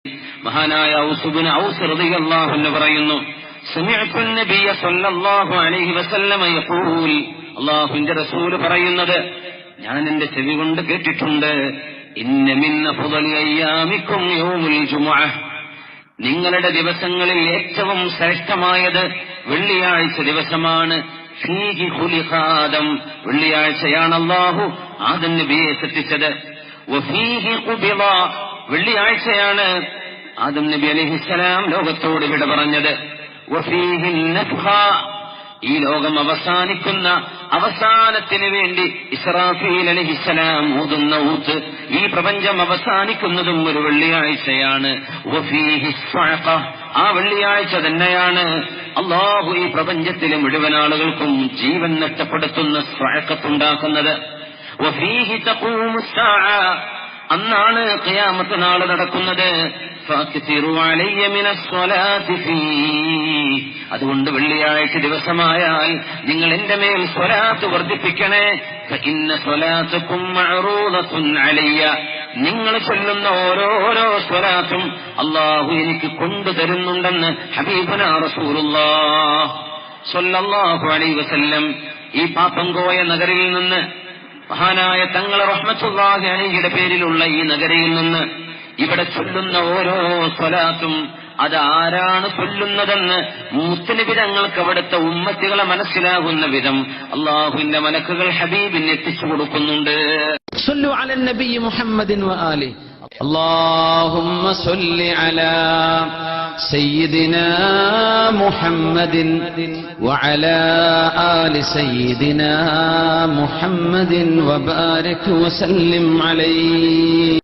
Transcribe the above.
മഹാനായ ഔസ് ഇബ്നു ഔസ് റളിയല്ലാഹു അൻഹു പറയുന്നു, സമിഅ്തു നബിയ സ്വല്ലല്ലാഹു അലൈഹി വസല്ലമ യഖൂൽ, അല്ലാഹുവിന്റെ റസൂൽ പറയുന്നത് ഞാൻ എന്റെ ചെവി കൊണ്ട് കേട്ടിട്ടുണ്ട്, ഇന്ന മിൻ അഫ്ളി അയ്യാമിക്കും യൗമുൽ ജുമുഅ, നിങ്ങളുടെ ദിവസങ്ങളിൽ ഏറ്റവും ശ്രേഷ്ഠമായത് വെള്ളിയാഴ്ച ദിവസമാണ്. ഫീഹി ഖുലിഖ ആദം, വെള്ളിയാഴ്ചയാണ് അല്ലാഹു ആദം നബിയെ സൃഷ്ടിച്ചത്. വഫീഹി ഖുബിള, വെള്ളിയാഴ്ചയാണ് ആദം നബി അലൈഹിസ്സലാം ലോകത്തോട് വിട പറഞ്ഞത്. വഫീഹി നഫ്ഖ, ഈ ലോകം അവസാനിക്കുന്ന അവസാനത്തിന് വേണ്ടി ഇസ്രാഫീൽ അലൈഹിസ്സലാം ഊതുന്ന ഊത്ത്, ഈ പ്രപഞ്ചം അവസാനിക്കുന്നതും ഒരു വെള്ളിയാഴ്ചയാണ്. വഫീഹി സ്വഅഖ, ആ വെള്ളിയാഴ്ച തന്നെയാണ് അല്ലാഹു ഈ പ്രപഞ്ചത്തിലെ മുഴുവൻ ആളുകൾക്കും ജീവൻ നഷ്ടപ്പെടുത്തുന്ന സ്വഅഖത്തുണ്ടാക്കുന്നത്. വഫീഹി തഖൂമു സ്സാഅ, അന്നാണ് ഖിയാമത്ത് നാൾ നടക്കുന്നത്. ഫഅക്തിറു അലയ്യ മിനസ്സലാത്തി ഫീഹി, അതുകൊണ്ട് വെള്ളിയാഴ്ച ദിവസമായാൽ നിങ്ങൾ എന്റെ മേൽ സ്വലാത്ത് വർദ്ധിപ്പിക്കണേ. ഫഇന്ന സ്വലാത്തകും മഅറൂദത്തുൻ അലയ്യ, നിങ്ങൾ ചൊല്ലുന്ന ഓരോരോ സ്വലാത്തും അല്ലാഹു എനിക്ക് കൊണ്ടുതരുന്നുണ്ടെന്ന് ഹബീബുനാ റസൂലുള്ളാഹ് സ്വല്ലല്ലാഹു അലൈഹി വസല്ലം. ഈ പാപ്പങ്കോയ നഗരിൽ നിന്ന്, മഹാനായ തങ്ങളെ റഹ്മത്തുള്ളാഹി അലൈഹിയുടെ പേരിലുള്ള ഈ നഗരയിൽ നിന്ന് ഇവിടെ ചൊല്ലുന്ന ഓരോ സ്വലാത്തും അതാരാണ് ചൊല്ലുന്നതെന്ന് മുത്തുനബി തങ്ങൾക്ക് അവിടുത്തെ ഉമ്മത്തികളെ മനസ്സിലാകുന്ന വിധം അള്ളാഹുവിന്റെ മലക്കുകൾ ഹബീബിന് എത്തിച്ചു കൊടുക്കുന്നുണ്ട്. صلوا على النبي محمد وآله. اللهم صل على سيدنا محمد وعلى آل سيدنا محمد وبارك وسلم عليه.